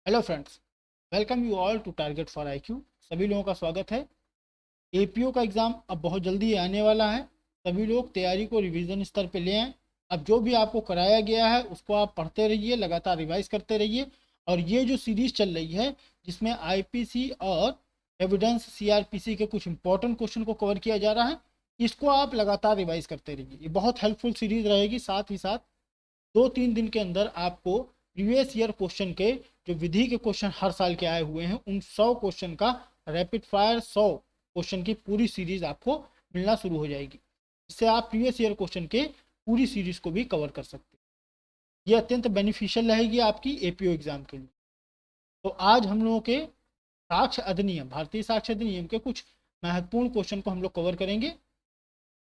Hello friends, welcome you all to Target for IQ. सभी लोगों का स्वागत है। एपीओ का एग्ज़ाम अब बहुत जल्दी आने वाला है। सभी लोग तैयारी को रिवीजन स्तर पे ले आएँ। अब जो भी आपको कराया गया है उसको आप पढ़ते रहिए, लगातार रिवाइज करते रहिए। और ये जो सीरीज़ चल रही है जिसमें आईपीसी और एविडेंस सीआरपीसी के कुछ इंपॉर्टेंट क्वेश्चन को कवर किया जा रहा है, इसको आप लगातार रिवाइज करते रहिए। ये बहुत हेल्पफुल सीरीज़ रहेगी। साथ ही साथ 2-3 दिन के अंदर आपको प्रीवियस ईयर क्वेश्चन के जो विधि के क्वेश्चन हर साल के आए हुए हैं उन 100 क्वेश्चन का रैपिड फायर 100 क्वेश्चन की पूरी सीरीज आपको मिलना शुरू हो जाएगी। इससे आप प्रीवियस ईयर क्वेश्चन के पूरी सीरीज को भी कवर कर सकते हैं। ये अत्यंत बेनिफिशियल रहेगी आपकी एपीओ एग्जाम के लिए। तो आज हम लोगों के साक्ष्य अधिनियम, भारतीय साक्ष्य अधिनियम के कुछ महत्वपूर्ण क्वेश्चन को हम लोग कवर करेंगे।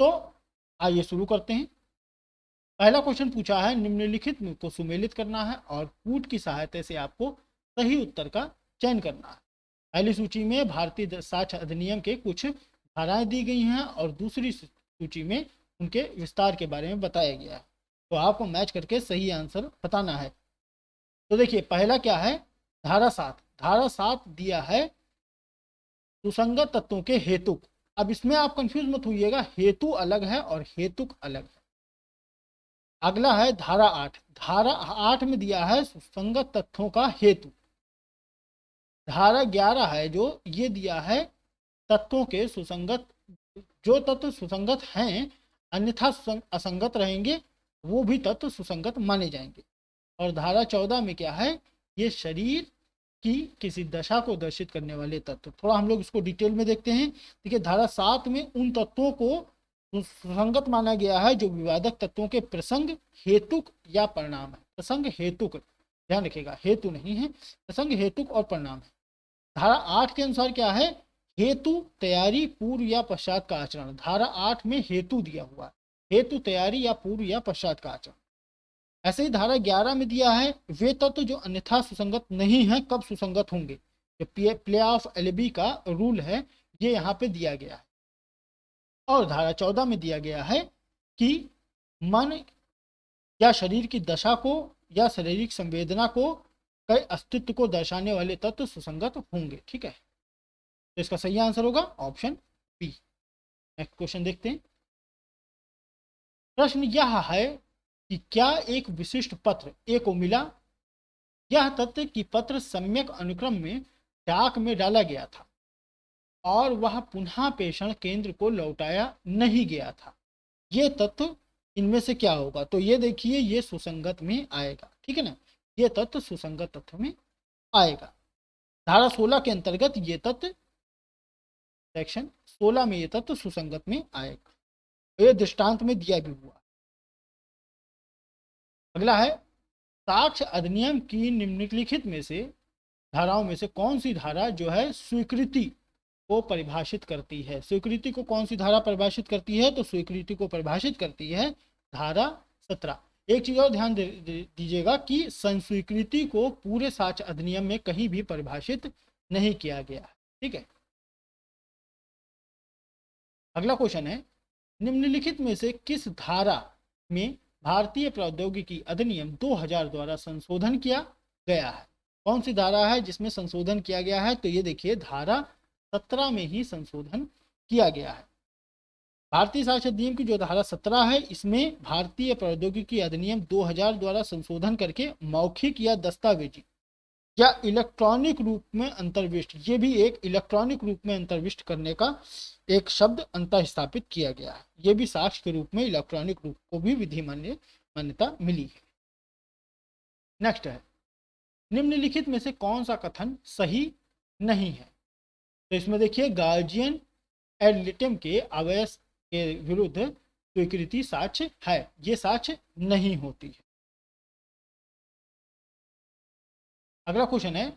तो आइए शुरू करते हैं। पहला क्वेश्चन पूछा है, निम्नलिखित को सुमेलित करना है और कूट की सहायता से आपको सही उत्तर का चयन करना है। पहली सूची में भारतीय साक्ष्य अधिनियम के कुछ धाराएं दी गई हैं और दूसरी सूची में उनके विस्तार के बारे में बताया गया है। तो आपको मैच करके सही आंसर बताना है। तो देखिए, पहला क्या है, धारा 7। धारा 7 दिया है सुसंगत तत्वों के हेतुक। अब इसमें आप कंफ्यूज मत होइएगा, हेतु अलग है और हेतुक अलग है। अगला है धारा 8। धारा 8 में दिया है सुसंगत तथ्यों का हेतु। धारा 11 है जो ये दिया है तत्वों के सुसंगत, जो तत्व सुसंगत हैं अन्यथा असंगत रहेंगे वो भी तत्व सुसंगत माने जाएंगे। और धारा 14 में क्या है, ये शरीर की किसी दशा को दर्शित करने वाले तत्व। थोड़ा हम लोग इसको डिटेल में देखते हैं। देखिए, धारा 7 में उन तत्वों को सुसंगत माना गया है जो विवादक तत्वों के प्रसंग, हेतुक या परिणाम है। प्रसंग हेतुक, ध्यान रखिएगा, हेतु नहीं है, प्रसंग हेतुक और परिणाम है। धारा 8 के अनुसार क्या है, हेतु तैयारी पूर्व या पश्चात का आचरण। धारा 8 में हेतु दिया हुआ है, हेतु तैयारी या पूर्व या पश्चात का आचरण। ऐसे ही धारा 11 में दिया है वे तत्व जो अन्यथा सुसंगत नहीं है कब सुसंगत होंगे। जो प्ले ऑफ एलबी का रूल है ये यहाँ पे दिया गया है। और धारा 14 में दिया गया है कि मन या शरीर की दशा को या शारीरिक संवेदना को के अस्तित्व को दर्शाने वाले तत्व सुसंगत होंगे। ठीक है, तो इसका सही आंसर होगा ऑप्शन बी। नेक्स्ट क्वेश्चन देखते हैं। प्रश्न यह है कि क्या एक विशिष्ट पत्र ए को मिला, यह तथ्य कि पत्र सम्यक अनुक्रम में डाक में डाला गया था और वह पुनः प्रेषण केंद्र को लौटाया नहीं गया था, ये तत्व इनमें से क्या होगा। तो ये देखिए, ये सुसंगत में आएगा। ठीक है ना, ये तत्व सुसंगत तत्व में आएगा। धारा 16 के अंतर्गत ये तत्व, सेक्शन 16 में ये तत्व सुसंगत में आएगा। ये दृष्टांत में दिया भी हुआ। अगला है, साक्ष्य अधिनियम की निम्नलिखित में से धाराओं में से कौन सी धारा जो है स्वीकृति को परिभाषित करती है। स्वीकृति को कौन सी धारा परिभाषित करती है, तो स्वीकृति को परिभाषित करती है धारा 17। एक चीज और ध्यान दीजिएगा कि संस्वीकृति को पूरे साक्ष्य अधिनियम में कहीं भी परिभाषित नहीं किया गया। ठीक है, अगला क्वेश्चन है, निम्नलिखित में से किस धारा में भारतीय प्रौद्योगिकी अधिनियम 2000 द्वारा संशोधन किया गया है। कौन सी धारा है जिसमें संशोधन किया गया है, तो ये देखिए धारा 17 में ही संशोधन किया गया है। भारतीय साक्ष्य अधिनियम की जो धारा 17 है इसमें भारतीय प्रौद्योगिकी अधिनियम 2000 द्वारा संशोधन करके मौखिक या दस्तावेजी या इलेक्ट्रॉनिक रूप में अंतर्विष्ट, ये भी एक इलेक्ट्रॉनिक रूप में अंतर्विष्ट करने का एक शब्द अंतर स्थापित किया गया है। ये भी साक्ष्य के रूप में इलेक्ट्रॉनिक रूप को भी विधि मान्यता मिली है। नेक्स्ट है, निम्नलिखित में से कौन सा कथन सही नहीं है। तो इसमें देखिए, गार्जियन एड लिटम के अवयस के विरुद्ध स्वीकृति साक्ष्य है, ये साक्ष्य नहीं होती है। अगला क्वेश्चन है,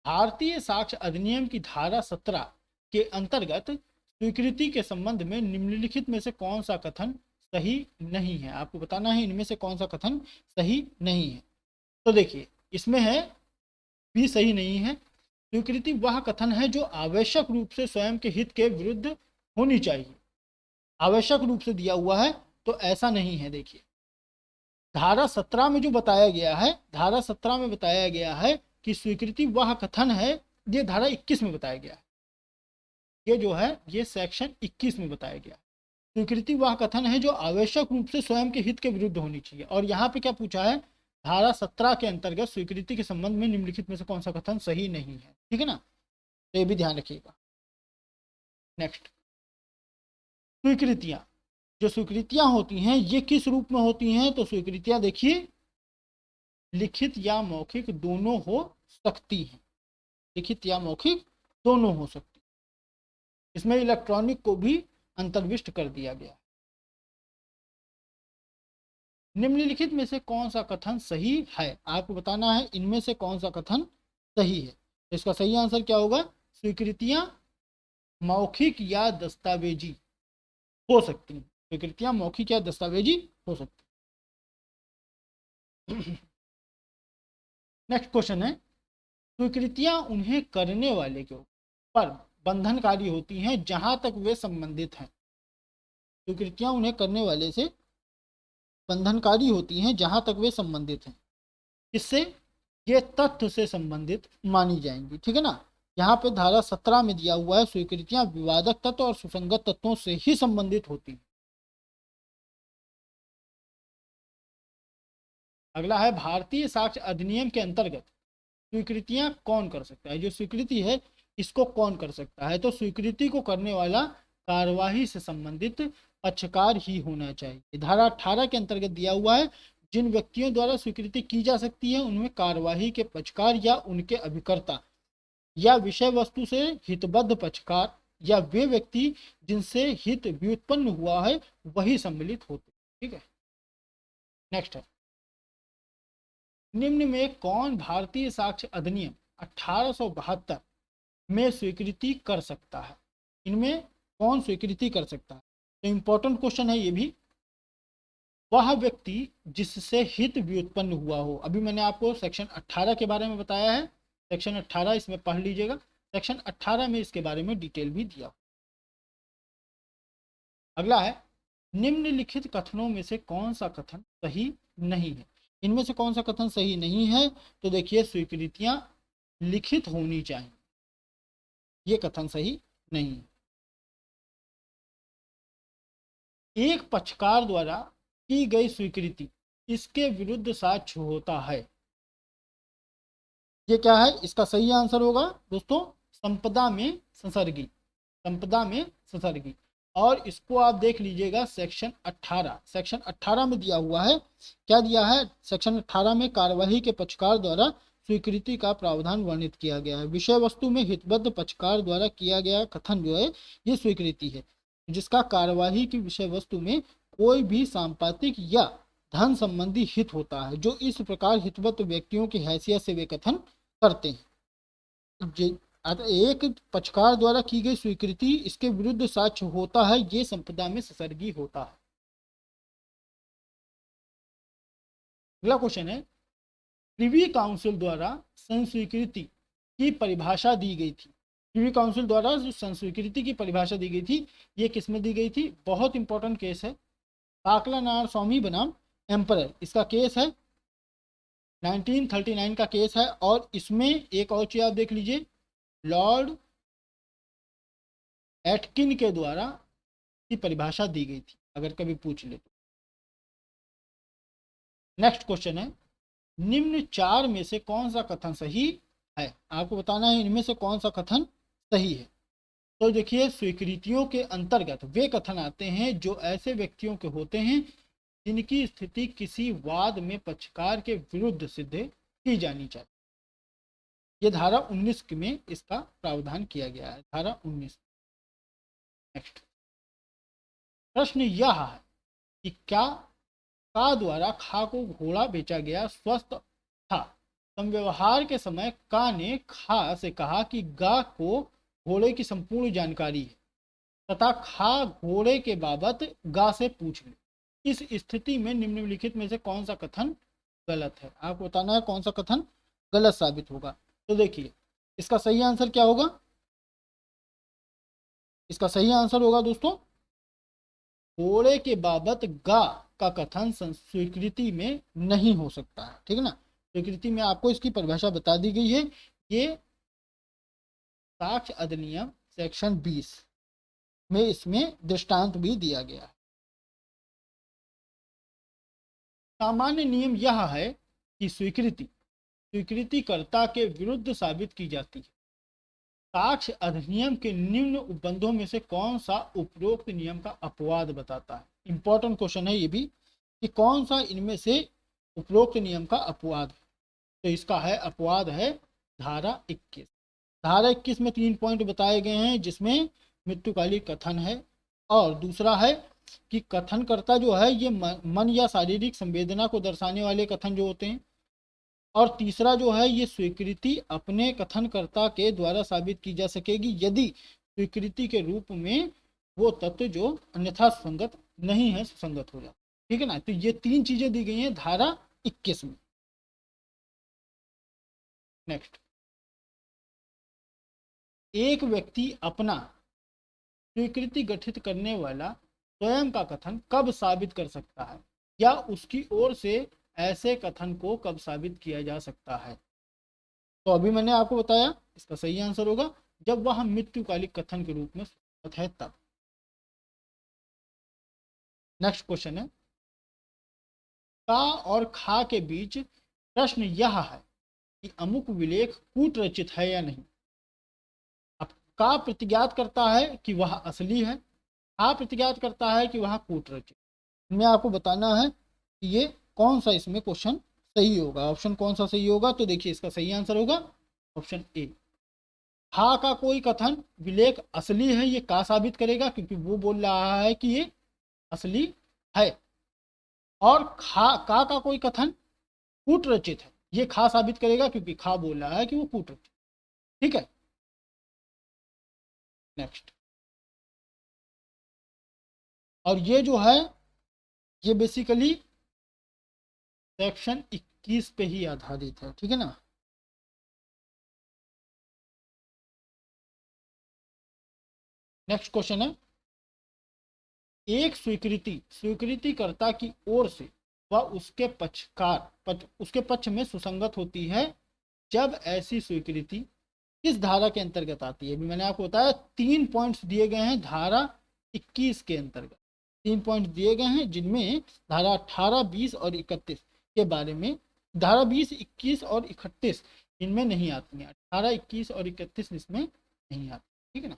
भारतीय साक्ष्य अधिनियम की धारा 17 के अंतर्गत स्वीकृति के संबंध में निम्नलिखित में से कौन सा कथन सही नहीं है। आपको बताना है इनमें से कौन सा कथन सही नहीं है। तो देखिए, इसमें है भी सही नहीं है। स्वीकृति वह कथन है जो आवश्यक रूप से स्वयं के हित के विरुद्ध होनी चाहिए। आवश्यक रूप से दिया हुआ है तो ऐसा नहीं है। देखिए, धारा 17 में जो बताया गया है, धारा 17 में बताया गया है कि स्वीकृति वह कथन है, ये धारा 21 में बताया गया है, ये जो है ये सेक्शन 21 में बताया गया है। स्वीकृति वह कथन है जो आवश्यक रूप से स्वयं के हित के विरुद्ध होनी चाहिए। और यहाँ पे क्या पूछा है, धारा 17 के अंतर्गत स्वीकृति के संबंध में निम्नलिखित में से कौन सा कथन सही नहीं है, ठीक है ना, तो ये भी ध्यान रखिएगा। नेक्स्ट, स्वीकृतियां, जो स्वीकृतियां होती हैं ये किस रूप में होती हैं, तो स्वीकृतियां देखिए लिखित या मौखिक दोनों हो सकती हैं, लिखित या मौखिक दोनों हो सकती हैं। इसमें इलेक्ट्रॉनिक को भी अंतर्विष्ट कर दिया गया। निम्नलिखित में से कौन सा कथन सही है, आपको बताना है इनमें से कौन सा कथन सही है। तो इसका सही आंसर क्या होगा, स्वीकृतियां मौखिक या दस्तावेजी हो सकती हैं, स्वीकृतियां मौखिक या दस्तावेजी हो सकती हैं। नेक्स्ट क्वेश्चन है, स्वीकृतियां उन्हें करने वाले के ऊपर बंधनकारी होती हैं जहां तक वे संबंधित हैं। स्वीकृतियां उन्हें करने वाले से बंधनकारी होती हैं जहां तक वे संबंधित हैं, इससे ये तथ्य से संबंधित मानी जाएंगी, ठीक है ना। यहाँ पे धारा 17 में दिया हुआ है स्वीकृतियां विवादक तत्व और सुसंगत तत्वों से ही संबंधित होती हैं। अगला है, भारतीय साक्ष्य अधिनियम के अंतर्गत स्वीकृतियां कौन कर सकता है, जो स्वीकृति है इसको कौन कर सकता है, तो स्वीकृति को करने वाला कार्यवाही से संबंधित पक्षकार ही होना चाहिए। धारा 18 के अंतर्गत दिया हुआ है, जिन व्यक्तियों द्वारा स्वीकृति की जा सकती है उनमें कार्यवाही के पक्षकार या उनके अभिकर्ता या विषय वस्तु से हितबद्ध पक्षकार या वे व्यक्ति जिनसे हित व्युत्पन्न हुआ है वही सम्मिलित होते, ठीक है। नेक्स्ट है, निम्न में कौन भारतीय साक्ष्य अधिनियम 1872 में स्वीकृति कर सकता है, इनमें कौन स्वीकृति कर सकता है, तो इंपॉर्टेंट क्वेश्चन है ये भी। वह व्यक्ति जिससे हित व्युत्पन्न हुआ हो, अभी मैंने आपको सेक्शन 18 के बारे में बताया है, सेक्शन 18 इसमें पढ़ लीजिएगा, सेक्शन 18 में इसके बारे में डिटेल भी दिया। अगला है, निम्नलिखित कथनों में से कौन सा कथन सही नहीं है, इनमें से कौन सा कथन सही नहीं है, तो देखिए स्वीकृतियां लिखित होनी चाहिए, ये कथन सही नहीं है। एक पक्षकार द्वारा की गई स्वीकृति इसके विरुद्ध साक्ष्य होता है, ये क्या है, इसका सही आंसर होगा दोस्तों संपदा में संसर्गी, संपदा में संसर्गी। और इसको आप देख लीजिएगा सेक्शन 18, सेक्शन 18 में दिया हुआ है, क्या दिया है, सेक्शन 18 में कार्यवाही के पक्षकार द्वारा स्वीकृति का प्रावधान वर्णित किया गया है। विषय वस्तु में हितबद्ध पक्षकार द्वारा किया गया कथन जो है ये स्वीकृति है, जिसका कार्यवाही की विषय वस्तु में कोई भी सांपातिक या धन संबंधी हित होता है, जो इस प्रकार हितबद्ध व्यक्तियों की हैसियत से वे कथन करते हैं। एक पक्षकार द्वारा की गई स्वीकृति इसके विरुद्ध साक्ष्य होता है, ये संपदा में संसर्गी होता है। अगला क्वेश्चन है, प्रिवी काउंसिल द्वारा संस्वीकृति की परिभाषा दी गई थी, प्रिवी काउंसिल द्वारा जो संस्वीकृति की परिभाषा दी गई थी ये किसमें दी गई थी, बहुत इंपॉर्टेंट केस है, काकला नारायण स्वामी बनाम एम्परर, इसका केस है 1939 का केस है। और इसमें एक और चीज आप देख लीजिए, लॉर्ड एटकिन के द्वारा की परिभाषा दी गई थी, अगर कभी पूछ ले तो। नेक्स्ट क्वेश्चन है, निम्न चार में से कौन सा कथन सही है, आपको बताना है इनमें से कौन सा कथन सही है। तो देखिए स्वीकृतियों के अंतर्गत वे कथन आते हैं जो ऐसे व्यक्तियों के होते हैं जिनकी स्थिति किसी वाद में पक्षकार के विरुद्ध सिद्ध की जानी चाहिए, ये धारा 19 में इसका प्रावधान किया गया है, धारा 19। नेक्स्ट प्रश्न यह है कि क्या का द्वारा खा को घोड़ा बेचा गया स्वस्थ था, संव्यवहार के समय का ने खा से कहा कि गा को घोड़े की संपूर्ण जानकारी है तथा खा घोड़े के बाबत गा से पूछ ले। इस स्थिति में निम्नलिखित में से कौन सा कथन गलत है, आपको बताना है कौन सा कथन गलत साबित होगा। तो देखिए इसका सही आंसर क्या होगा, इसका सही आंसर होगा दोस्तों घोड़े के बाबत गा का कथन स्वीकृति में नहीं हो सकता है, ठीक है ना। स्वीकृति में आपको इसकी परिभाषा बता दी गई है। ये साक्ष्य अधिनियम सेक्शन 20 में इसमें दृष्टांत भी दिया गया है। सामान्य नियम यह है कि स्वीकृतिकर्ता के विरुद्ध साबित की जाती है। साक्ष्य अधिनियम के निम्न उपबंधों में से कौन सा उपरोक्त नियम का अपवाद बताता है? इंपॉर्टेंट क्वेश्चन है ये भी कि कौन सा इनमें से उपरोक्त नियम का अपवाद है। तो इसका है अपवाद है धारा 21। धारा 21 में 3 पॉइंट बताए गए हैं, जिसमें मृत्युकालिक कथन है, और दूसरा है कि कथनकर्ता जो है ये मन या शारीरिक संवेदना को दर्शाने वाले कथन जो होते हैं, और तीसरा जो है ये स्वीकृति अपने कथनकर्ता के द्वारा साबित की जा सकेगी यदि स्वीकृति के रूप में वो तत्व जो अन्यथा संगत नहीं है सुसंगत हो जाता। ठीक है ना। तो ये 3 चीजें दी गई हैं धारा 21 में। नेक्स्ट, एक व्यक्ति अपना स्वीकृति गठित करने वाला स्वयं का कथन कब साबित कर सकता है, या उसकी ओर से ऐसे कथन को कब साबित किया जा सकता है? तो अभी मैंने आपको बताया इसका सही आंसर होगा जब वह मृत्युकालिक कथन के रूप में संगत है तब। नेक्स्ट क्वेश्चन है, का और खा के बीच प्रश्न यह है कि अमुक विलेख कूट रचित है या नहीं। अब का प्रतिज्ञात करता है कि वह असली है, खा प्रतिज्ञात करता है कि वह कूट रचित। मैं आपको बताना है कि ये कौन सा इसमें क्वेश्चन सही होगा, ऑप्शन कौन सा सही होगा। तो देखिए इसका सही आंसर होगा ऑप्शन ए। खा का कोई कथन विलेख असली है ये का साबित करेगा, क्योंकि वो बोल रहा है कि ये असली है, और का कोई कथन कूट रचित है ये खा साबित करेगा, क्योंकि खा बोल रहा है कि वो कूट रचित। ठीक है। नेक्स्ट, और ये जो है ये बेसिकली सेक्शन 21 पे ही आधारित है। ठीक है ना। नेक्स्ट क्वेश्चन है, एक स्वीकृतिकर्ता की ओर से वह उसके पक्ष में सुसंगत होती है जब ऐसी स्वीकृति किस धारा के अंतर्गत आती है। अभी मैंने आपको बताया 3 पॉइंट्स दिए गए हैं धारा 21 के अंतर्गत। 3 पॉइंट दिए गए हैं जिनमें धारा 18, 20 और 31 के बारे में, धारा 20, 21 और 31 इनमें नहीं आती हैं। 18, 21 और 31 इसमें नहीं आती। ठीक है ना।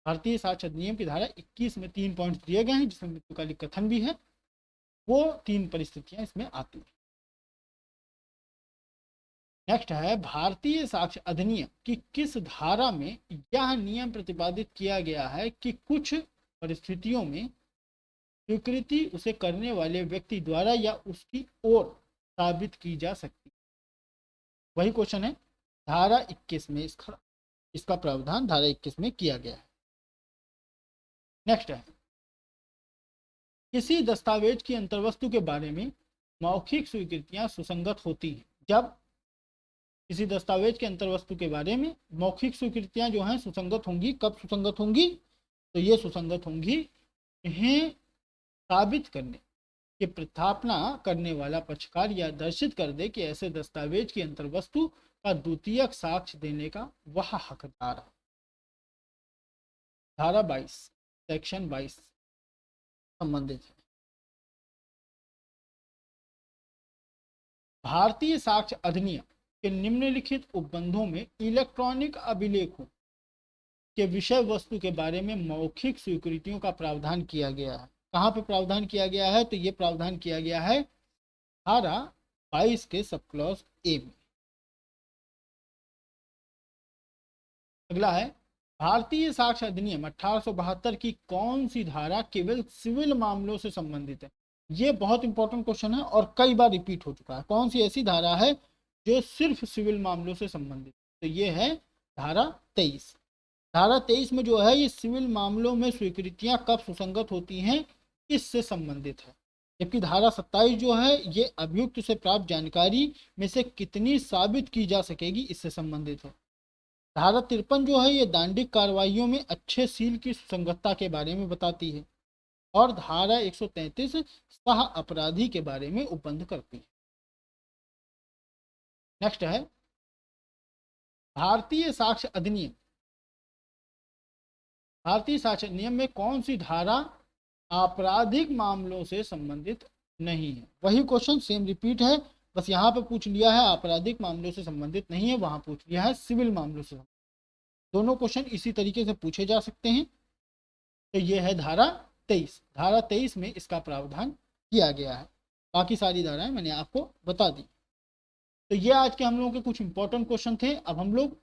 भारतीय साक्ष्य अधिनियम की धारा 21 में 3 पॉइंट्स दिए गए हैं, जिसमें मृत्युकालिक कथन भी है। वो 3 परिस्थितियां इसमें आती हैं। नेक्स्ट है, भारतीय साक्ष्य अधिनियम की किस धारा में यह नियम प्रतिपादित किया गया है कि कुछ परिस्थितियों में स्वीकृति उसे करने वाले व्यक्ति द्वारा या उसकी ओर साबित की जा सकती है। वही क्वेश्चन है, धारा 21 में इसका प्रावधान धारा 21 में किया गया है। नेक्स्ट है, किसी दस्तावेज की अंतर्वस्तु के बारे में मौखिक स्वीकृतियां सुसंगत होती हैं जब किसी दस्तावेज के अंतर्वस्तु के बारे में मौखिक स्वीकृतियां जो हैं सुसंगत होंगी। कब सुसंगत होंगी? तो ये सुसंगत होंगी इन्हें साबित करने की प्रस्थापना करने वाला पक्षकार या दर्शित कर दे कि ऐसे दस्तावेज की अंतर्वस्तु का द्वितीयक साक्ष्य देने का वह हकदार है। धारा 22 सेक्शन 22 संबंधित है। भारतीय साक्ष्य अधिनियम के निम्नलिखित उपबंधों में इलेक्ट्रॉनिक अभिलेखों के विषय वस्तु के बारे में मौखिक स्वीकृतियों का प्रावधान किया गया है। कहाँ पे प्रावधान किया गया है? तो ये प्रावधान किया गया है धारा 22 के सब क्लॉज ए में। अगला है, भारतीय साक्ष्य अधिनियम 1872 की कौन सी धारा केवल सिविल मामलों से संबंधित है? ये बहुत इंपॉर्टेंट क्वेश्चन है और कई बार रिपीट हो चुका है। कौन सी ऐसी धारा है जो सिर्फ सिविल मामलों से संबंधित? तो ये है धारा 23। धारा 23 में जो है ये सिविल मामलों में स्वीकृतियां कब सुसंगत होती हैं इससे संबंधित है। जबकि धारा 27 जो है ये अभियुक्त से प्राप्त जानकारी में से कितनी साबित की जा सकेगी इससे संबंधित है। धारा 53 जो है ये दांडिक कार्रवाइयों में अच्छे सील की सुसंगतता के बारे में बताती है, और धारा 133 सह अपराधी के बारे में उपबंध करती है। नेक्स्ट है भारतीय साक्ष्य अधिनियम। भारतीय साक्ष्य अधिनियम में कौन सी धारा आपराधिक मामलों से संबंधित नहीं है? वही क्वेश्चन सेम रिपीट है, बस यहाँ पे पूछ लिया है आपराधिक मामलों से संबंधित नहीं है, वहां पूछ लिया है सिविल मामलों से। दोनों क्वेश्चन इसी तरीके से पूछे जा सकते हैं। तो ये है धारा 23। धारा 23 में इसका प्रावधान किया गया है, बाकी सारी धाराएं मैंने आपको बता दी। तो ये आज के हम लोगों के कुछ इंपॉर्टेंट क्वेश्चन थे। अब हम लोग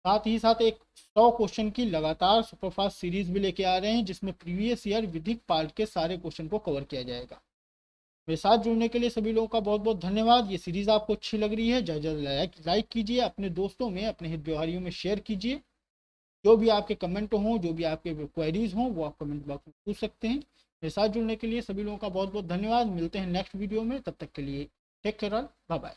साथ ही साथ एक 100 क्वेश्चन की लगातार सुपरफास्ट सीरीज भी लेके आ रहे हैं, जिसमें प्रीवियस ईयर विधिक पार्ट के सारे क्वेश्चन को कवर किया जाएगा। मेरे साथ जुड़ने के लिए सभी लोगों का बहुत बहुत धन्यवाद। ये सीरीज आपको अच्छी लग रही है, जल्द लाइक कीजिए, अपने दोस्तों में, अपने हित व्यवहारियों में शेयर कीजिए। जो भी आपके कमेंट हों, जो भी आपके क्वेरीज हों, वो आप कमेंट बॉक्स में पूछ सकते हैं। मेरे साथ जुड़ने के लिए सभी लोगों का बहुत बहुत धन्यवाद। मिलते हैं नेक्स्ट वीडियो में, तब तक के लिए टेक केयर, बाय बाय।